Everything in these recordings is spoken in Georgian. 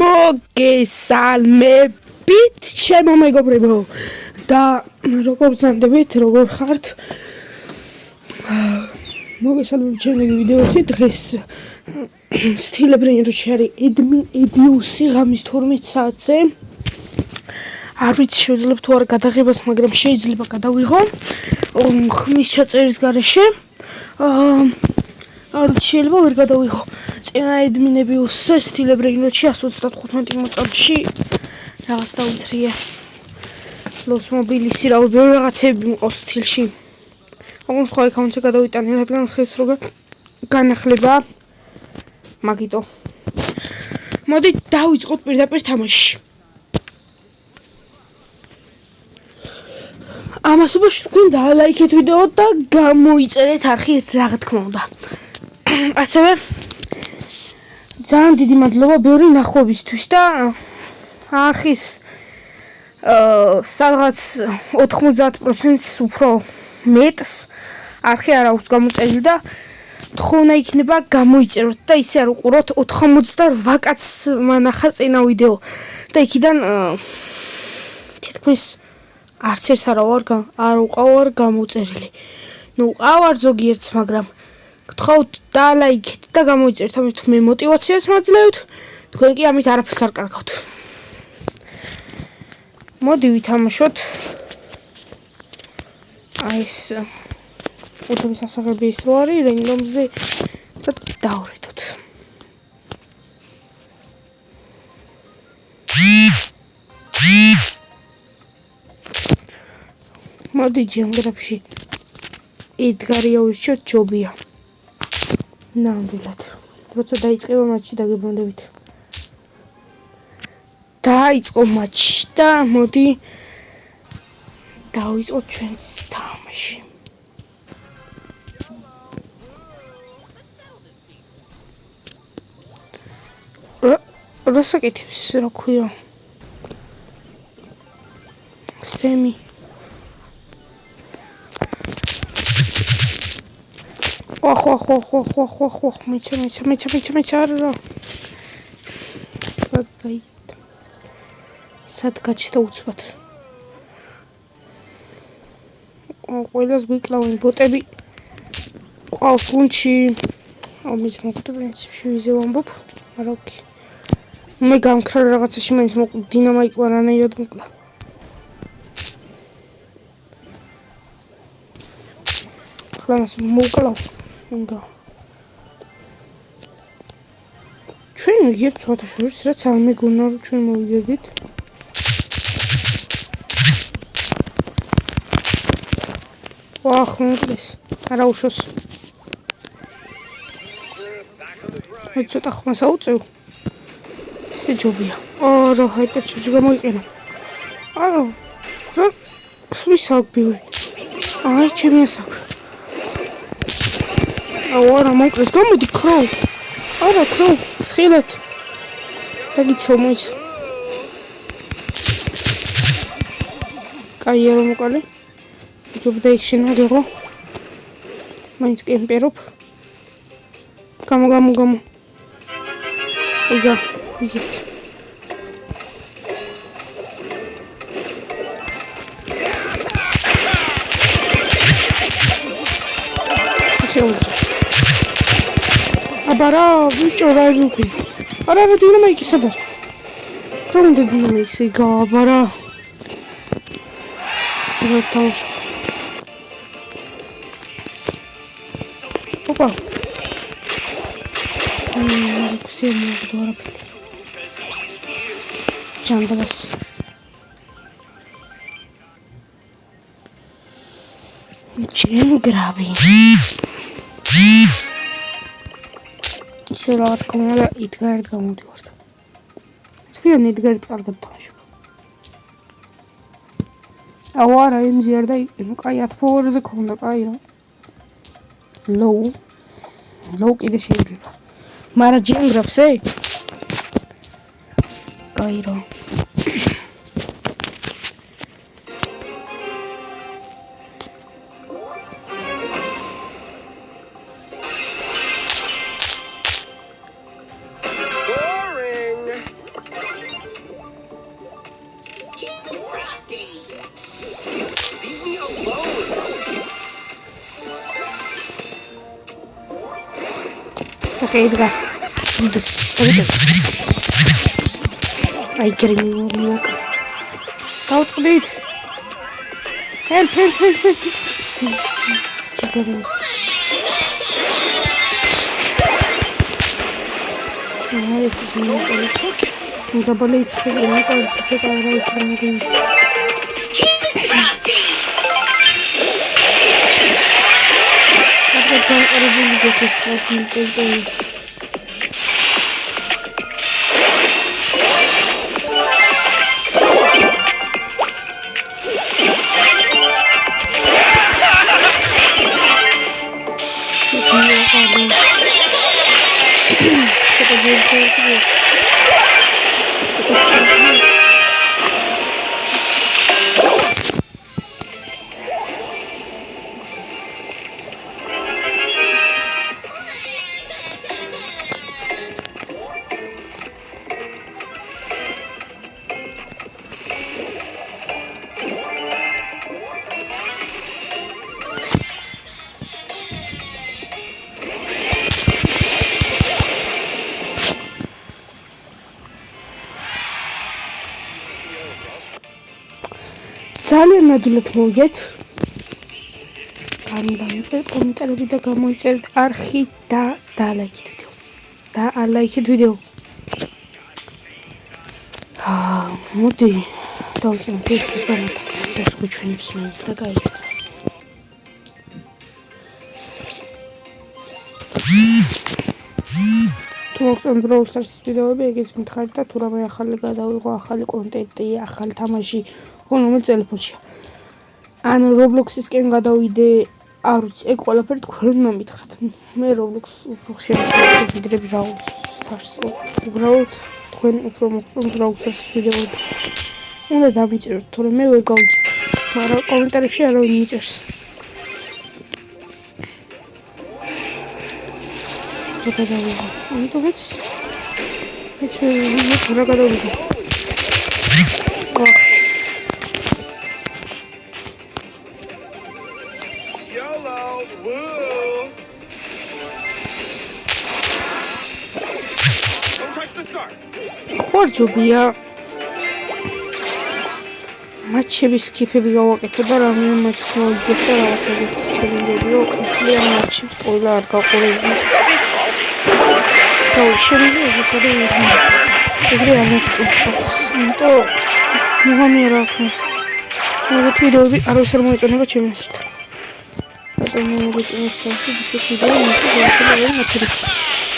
მოგესალმებით ჩემო მეგობრებო და როგორ გრძანდებით როგორ ხართ მოგესალმებით ჩემი ვიდეოთი დღეს სტილებრინი რო შეარი admin abuse ღამის 12 საათზე არ ვიცი შევძლებ თუ არ გადაღებას მაგრამ შეიძლება გადავიღო ხმის ჩაწერის გარეშე არ შეიძლება ვერ გადავიღო წინა admin abuse სტილებრინში 135 მოწამში რაღაც დავითრია ლოს მობილისი რა ბევრი რაღაცები მყავს სტილში აღარ სხვა აკაუნტზე გადავიტანე რადგან ხეს რო განახლება მაგიტო მოდი დავიწყოთ პირდაპირ თამაში ამას უბაში თქვენ დალაიქეთ ვიდეო და გამოიწერეთ არხი რა თქმა უნდა ასევე ძალიან დიდი მადლობა ბევრი ნახვებისთვის და არხის სადღაც 90%-ს უფრო მეტს არხი არ აქვს გამოწერილი და თხოვნა იქნება გამოიწეროთ და ისე არ უყუროთ 98 კაცს მანახა წინა ვიდეო და იქიდან თითქმის არც ერთს არ უყავარ გამოწერილი ნუ ყავარ ზოგიერთს მაგრამ გთხოვთ დალაიქეთ და გამოიწერეთ ამით მე мотивაციას მაძლევთ თქვენ კი ამით არაფერს არ კარგავთ მოდი ვითამაშოთ აი ეს უთობის ასაღები ის რო არის რენდომზე და დავვრეთოთ მოდი ჯანგრაფში ედგარი ავირჩიოთ ჯობია ნამდვილად როცა დაიწყება მატჩი დაგებრუნდებით დაიწყო მატჩი და მოდი დავიწყოთ ჩვენს თამაში რასაკეთებს რა ქვია სემი ох მეცა რა სად გაჩნდა უცბად ყველას გვიკლავენ ბოტები ყავს გუნჩი ამის მოკვდა პრინციპში ვიზე ვამბობ არა ოკი მე გამქრალ რაღაცაში მაინც დინამიკა რანაირად მოკლა ახლა მას მოვკლავ უნდა ჩვენ ვიგებთ სხვათა შორის რაც არ მეგონა რომ ჩვენ მოვიგებდით ვახ მოკლეს არა უშოს მე ცოტა ხმას აუწევ ისე ჯობია რა ჰაიპერჩი გამოიყენა არა რა სვისაკ ბევრი აი ჩემი ასაკ არა მოკლეს გამოდი ქრო არა ქრო ხილეთ დაგიცო მოიც კაი არ მოკალე ჯობდა იქშენადიღო მაინც კემპერობ გამო იგა იგით აბარა ვიჭო რა ლუკი არა დინამიკი სადარ კრომდე დინამიკი გაბარა როთავს ოპა სემი დორა ჯანდას ჯენგრავი ისე რა თქმა უნდა იდგარით გამოდივართ ისე ნიდგარით კარგად თამაშობ არა იმზი არ დაიყენო კაი 10 ფოვორზე ქონდა კაი რა ლოუ კიდე შეიძლება მაგრამ ჯენგრაფს კაი რა ხე იდგა. აი გრიმი. დავწყდით. Help. ეს ის მე დაბალი ცეცხლი მოკალიფიკა რა ის რამე. Აბა ერებული გეკეთე. ძალიან ნადულად მოვიგეთ. გამოდამიწერეთ კომენტარები და გამოიწერეთ არხი და დალაიქეთ ვიდეო. და ალაიქეთ ვიდეო. მოდი დავწერთ ეს კომენტარს ეს გვიჩვენებს მე და გაიგე. თუ მოგწონთ Brawl Stars ვიდეოები, ეგეც მითხარით და თუ რამე ახალი გადავიღო, ახალი კონტენტი, ახალი თამაში რომელ ტელეფონშია. ან Roblox-ისკენ გადავიდე, არ ვიცი, ეგ ყველაფერი თქვენ მომითხრათ. მე Roblox უფრო ხშირად ვიდრე Brawl Stars. უბრალოდ თქვენ უფრო მოგწონთ Brawl Stars ვიდეოები. უნდა დამიწეროთ, თორემ მე ვერ გავიგებ. მაგრამ კომენტარებში არავინ მიწერს. გადავიღო. ამიტომაც მე რა გადავიღო. ხორჯობია. მატჩების სკიფები გავაკეთე და რამდენი მატჩს მოვიგებ და რაღაცები შეიძლება ხლიან მატჩებს ყველა არ გაყურებდი. შეიძლება ეს ეგრე არ მოწონს. იმიტომ მოგამი რა აქვს. მოგეთ ვიდეოები არავის არ მოეწონება ჩემს ასეთ. რატომ მოგეწონს ეს ვიდეო მე მოწონს.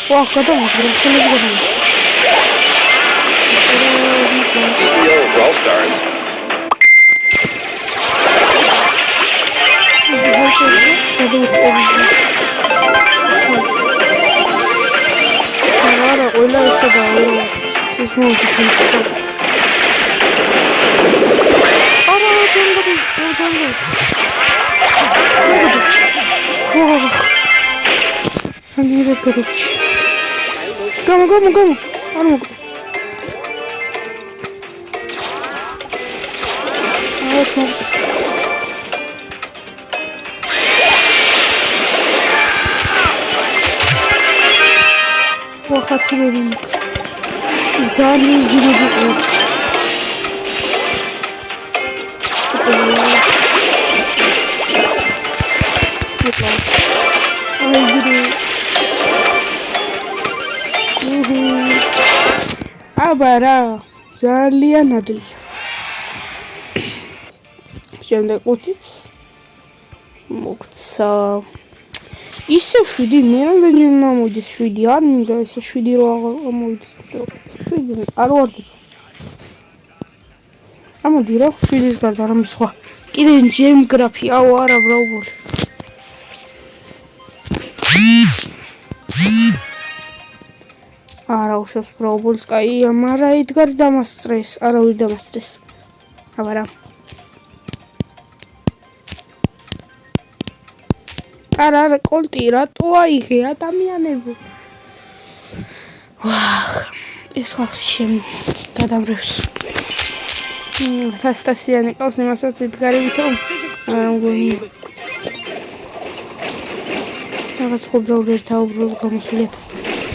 ვა გადავიღე ხელები CEO of Brawl Stars. Come. ვახათრები ძალიან გირი აბარა ძალიან ადვილი შემდეგ უციც მოგცა ისე 7 მე რამდენი მომოდის 7 არ მინდა ესე 7 რო მომოდის 7 არ ვარდი ამოდი რა 7-ის გარდა რამე სხვა კიდე ჯემ გრაფი აუ არა ბრაუბოლი არა უშავს ბრაუბოლს კაია მარა ედგარ დამასწრეს არავის დამასწრეს აბარა არა კოლტი რატო აიღე ადამიანებო ვახ ეს ხალხი შენ გადამრევს თასტასიანი ყავს იმასაც იდგარი ვითომ არა მგონი რაღაც ხობრაული ერთაუბრალ გამოსული 1000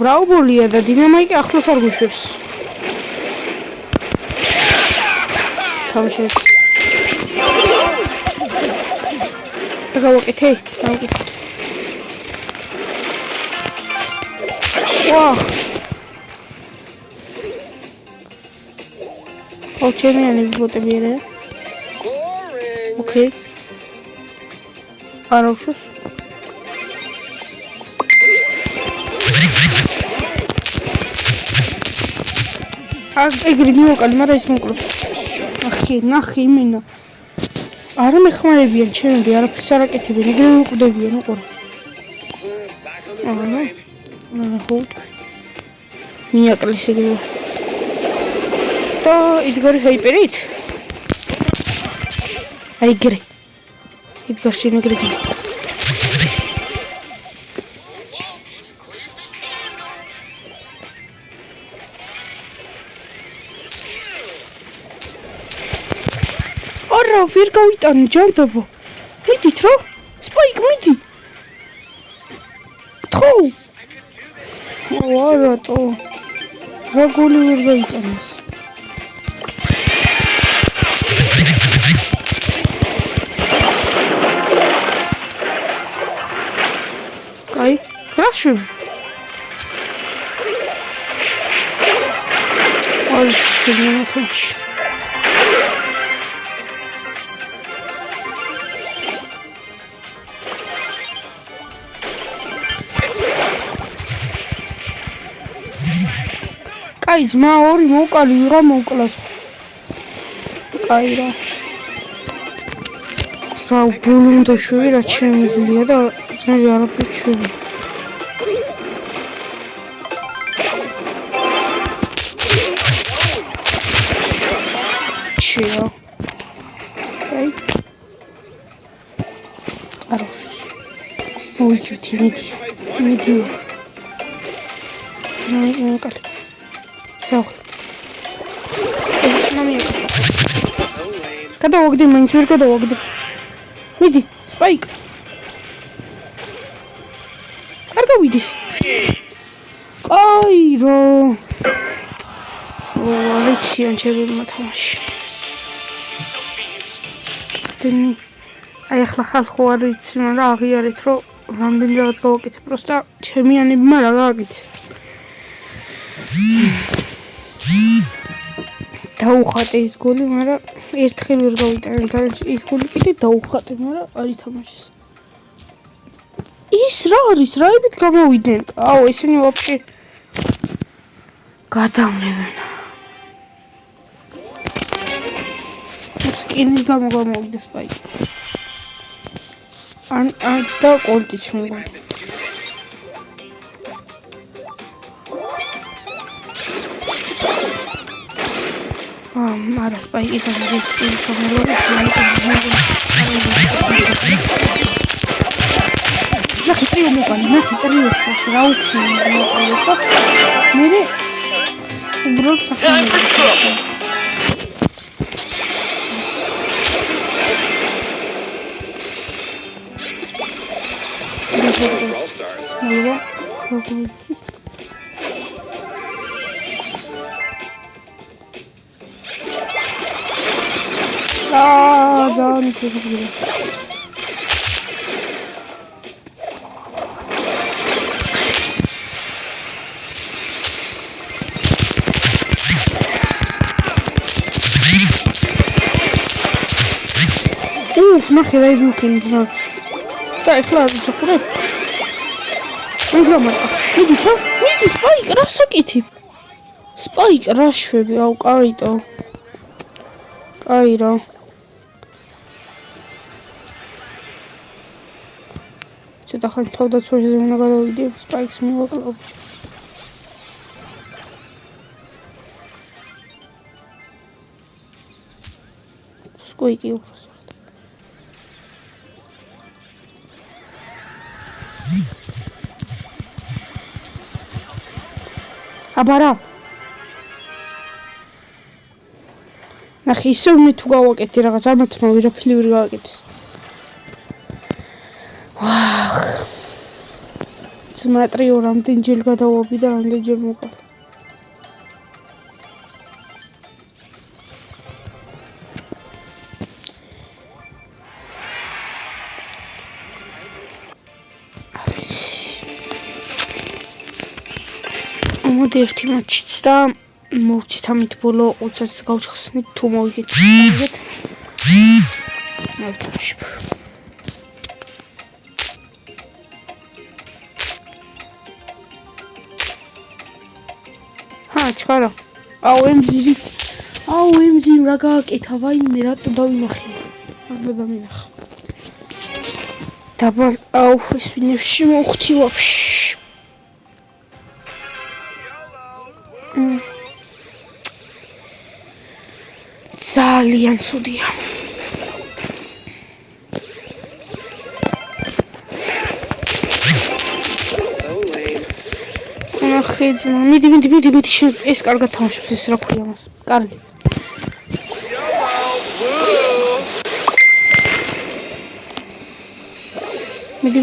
ბრაუბოლია და დინამიკი ახლოს არ გვიშვებს. თავშეს. გავაკეთე. ვაჰ. ჩემიანი ბოტები არა. ოკეი. არა უშვებს. ეგრე მივაკალი, მაგრამ ის მოკლებს. ნახე იმენა. არა მეხმარებიან ჩემები, არაფერს არ აკეთებენ, ეგრე უკვდებიან უყურე. hold. მიაკლეს ეგრე. და იდგარი ჰაიპერით. აი ეგრე. იდგარ შენ ეგრე. არა, ვერ გავიტანი ჯანდაბო. მიდით რა? სპაიკ მიდი. თო. რატო? რა გოლი ვერ გაიტანეს? კაი, რა შვები? აი, შემოთხოვში. კაი, ძმა ორი მოვკალი, ვიღა მოვკლას. კაი რა. რა ბულუნდა შვი რა შემიძლია და ძმები არაფერ შვი. შეა. კაი. არა. მოვიქეთი მიდი. მოვიკალი. გადავაგდე მაინც ვერ გადავაგდე. მიდი, სპაიკ. არ გავიდეს. აი რო. არიციან ჩემებმა თამაში. დენი. აი ახლა ხალხო არ იცი, მაგრამ აღიარეთ რომ რამდენი რაღაც გავაკეთე, პროსტა ჩემიანებმა რა გააკეთეს. დაუხატე ის გოლი, მაგრამ ერთხელ ვერ გავიტანე და ის გოლი კიდე დაუხატე, მაგრამ არ ითამაშეს. ის რა არის? რაებით გამოვიდნენ? აუ, ესენი ვაფშე გადამრევენ. სკინის გამოვიდა სპაიკი. ან და კოლტიც მეგონა. არა სპაიკი და სკინის გამოვიდა. ნახე ტრივო მოგალი, ნახე ტრივოს რა უქნა მოკალესა. მე უბრალოდ სახალხო. All stars. ძალიან შეგვიძლია. ნახე რა ვიქენი ძმა. და ეხლა არ ვსახურებ. მიზამატა. მიდი ჩა, მიდი სპაიკ რა საკითი. სპაიკ რა შვები, აუ კაიტო. კაი რა. ცოტა ხანი თავდაცვაზე უნდა გადავიდე, სპაიკს მივაკლავ. სკუიკი უბრალოდ. აბარა. ნახე ისევ მე თუ გავაკეთე რაღაც ამათმა ვერაფერი ვერ გავაკეთეს. ვაჰ. მატრიო რამდენჯერ გადავაბი და რამდენჯერ მოკალ. მოდი ერთი მატჩიც და მოვჩით ამით ბოლო 20-ს გავხსნით თუ მოვიგეთ. ჩხარა. აუ ემზი რა გააკეთა ვაიმე რატო დავინახე. აღარ დამინახა. დაბალ აუ ეს ვინებში მოვხდი ვაფშე. ძალიან ცუდია. ხედმა მიდი ეს კარგად თამაშობს ეს რა ქვია მას კარგი მიდი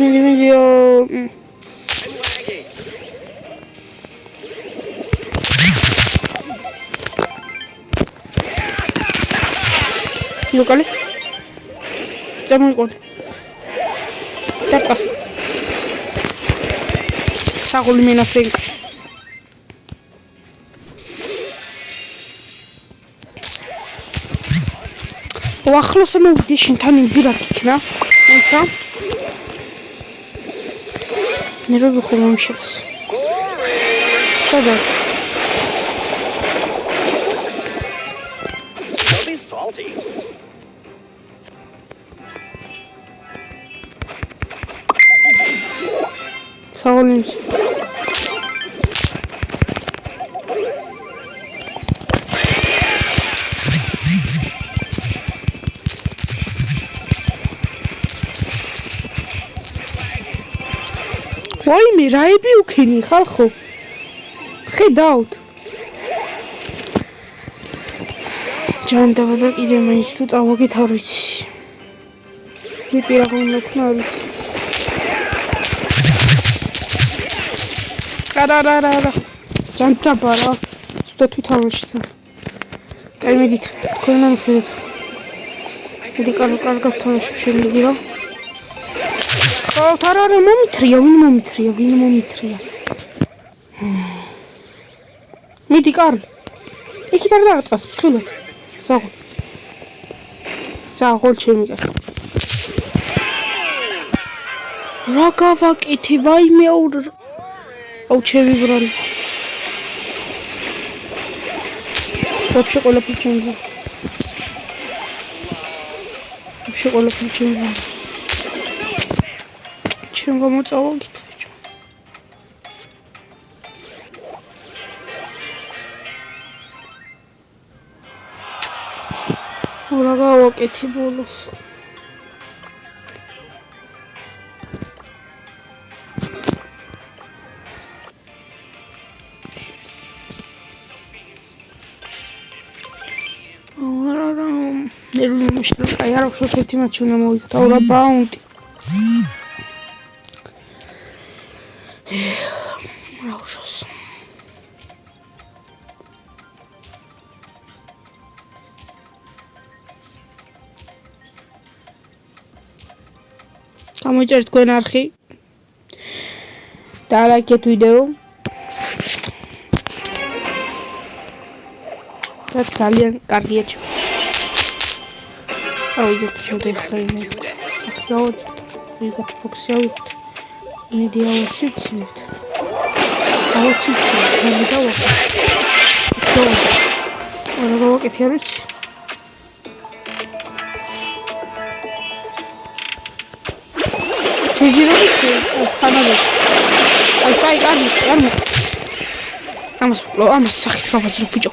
ლოკალი წამოიყვანე დაკას საღოლი მენაფრენკ ახლოს მოვიდი შენთან იმძირაკ იქნა ეხა ნერვები ხომ მომიშალეს სადა საღოლიმს ვაიმე რაები უქენი ხალხო ხედავთ ჯანდაბა და კიდე მაინც თუ წავაგეთ არ ვიცი მეტი რა გქნა არ ვიცი არა ჯანდაბა რა ცუდად ვითამაშია აი მიდით თქვენ ამხედეთ მიდი კარგად თამაშობ შემიდი რა თარა რა მომიტრია ვინ მომიტრია მიდი კარგი იქით არ დაგატყას ფხილად საღოლ ჩემი კარგი რა გავაკეთე ვაიმე აუ ჩემი ბრალი ვაფშე ყველაფერი ჩემი чем გამოწავაგით ბიჭო რა გავაკეთე ბოლოს ნერვი მომიშალა აი არა უშოთ ერთი მატჩი უნდა მოვიგდაო რა ბაუნტი რაუშოს გამოიწერეთ თქვენ არხი და ლაიქეთ ვიდეო და ძალიან კარგია წავიდეთ შევდეთ ხოლმე ახლა ვიღოთ ფოქსი ავიღოთ მიდი ავაციცით მე დავაკეთე რა გავაკეთე არ ვიცი შეჯერებით ხანავე აი კარგი ამას სახის გავაძრო ბიჭო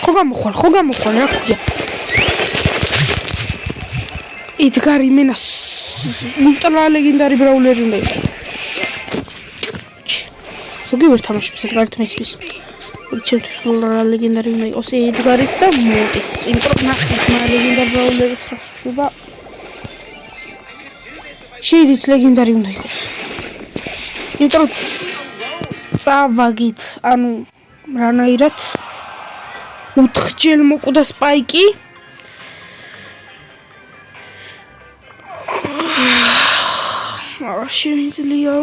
ხო გამოხვალ რა ქვია ედგარი მენას ულტრა ლეგენდარი ბრაულერი უნდა იყო ზოგიერთ თამაშებს ედგარი თმისის ჩემთვის ულტრა ლეგენდარი უნდა იყოს ედგარის და მოტის იმპორტ ნახეთ ლეგენდარი ბრაულერი ხდება შეიძლება ლეგენდარი უნდა იყოს. იმიტომ წავაგით, ანუ რანაირად 4-ჯერ მოკვდა სპაიკი. შეიძლება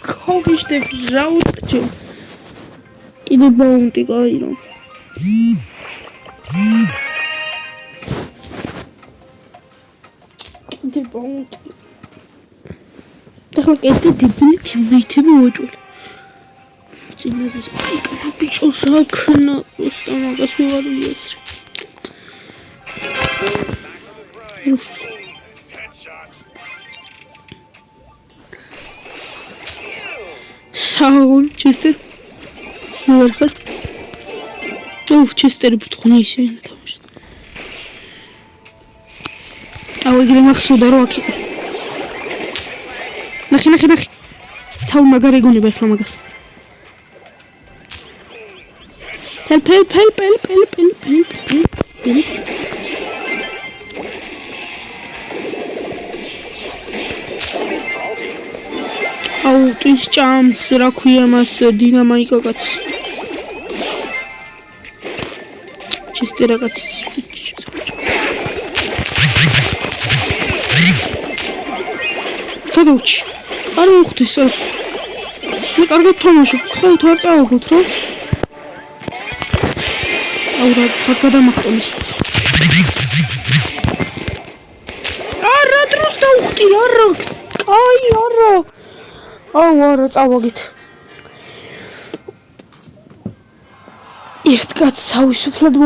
ქოგიშდები რა უთქჯე. კიდე ბაუნტი გაირო. კიდე ბაუნტი. ახლა კეთი დებილი თიმეითები უეჭველი. წინაზე სპაიკი ბიჭო რა ქნა უბრალოდ მაგას მივარული ეს. Saul Chester. Magari. Chester بتخونيش هنا تمام. أول جري مخصوص دروكي. نخي. تاو magari يقولي بيخنا مقص. help. აუ ტვინს ჭამს რა ქვია მას დინამიკა კაც ჩესტერა კაც გადავჭი არ მოხდეს მე კარგად თამაშობ ხოთ არ წავაგოთ რა აუ რა გადამახტონის არა დროს დავხტი არა აი არა აუ არა წავაგეთ ერთ კაცს თავისუფლად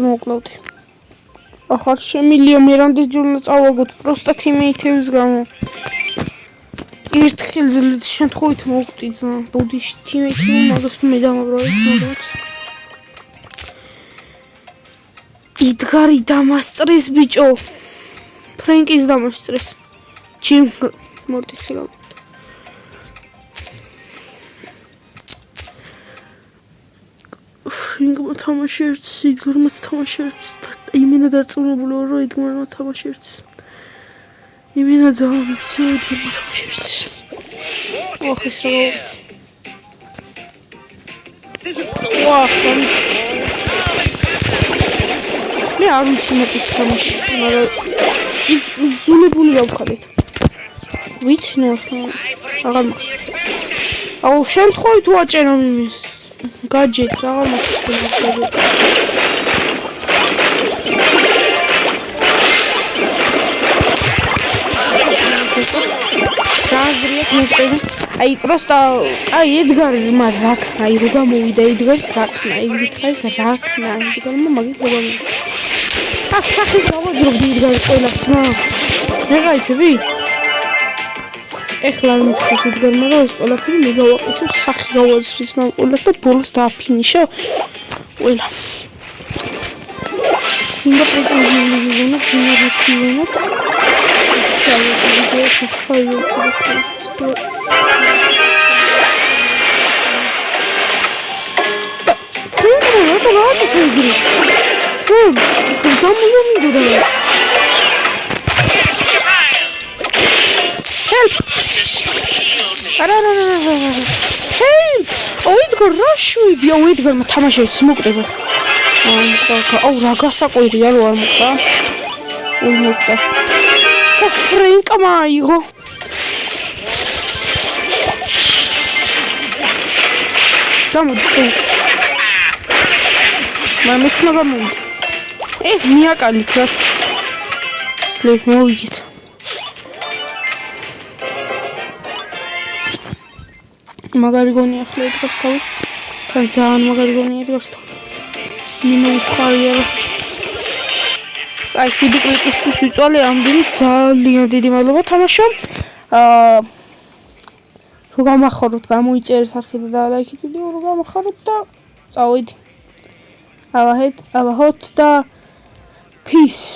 მოკლავდი ახარ შემილია მე რამდენი ჯერ წავაგოთ პროსტა თიმეითების გამო ერთ ხელზე შემთხვევით მოვკვდი ძმა ბუდიში თიმეითი მაგას მე დამაბრალეთ მაგას იდგარი დამასწრეს ბიჭო ფრენკის დამასწრეს Jim Mortisela. Ingma თამაშერც, იდგარმაც თამაშერც. იმენა დარწმუნებული ვარ, რომ იდგარმა თამაშერც. იმენა ძაობებს, იდგარმა თამაშერც. ოხის რა. მე არ ვიცი მეტის თამაში, მაგრამ ზულებული გავხადეთ. ვიცი ნუ აღარ აუ შემთხვევით ვაჭერამ იმის გაჯეტს აღარ მოხდება ზაზრიეთ მოწევი აი პროსტა აი ედგარი მაგ რაკნა აი რო გამოვიდა ედგარი რაკნა იგითხარ რაკნა ედგარმა მაგით რო გამოვიდა აქ სახის გავაძრობდი ედგარი ყველას მა მე გაიფები ეხლა მითხეს ედგარმა რა ეს ყველაფერი მე გავაკეთებ სახი გავაძრის მან ყველას და ბოლოს დააფინიშა ყველა უნდა პრეტენზიული რაშუიდი აუ ედგარმა თამაშებს მოკვდება აუ რა გასაკვირია რო არ მოკვდა ой მოკვდა და ფრენკმა აიღო გამოდი მამის მოგამონდი ეს მიაკალით რა ლეკ მოვიგეთ მაგარი გონი ახლა ედგარს თავი თან ძალიან მაგარი გონი ედგარს თავი მინო უხარია რა აი ვიდეო კლიპისთვის ვიწვალე ამდენი ძალიან დიდი მადლობა თამაშო რო გამახაროთ გამოიწერეთ არხი და ლაიქით ვიდეო რო გამახაროთ და წავიდეთ ავაჰოთ და peace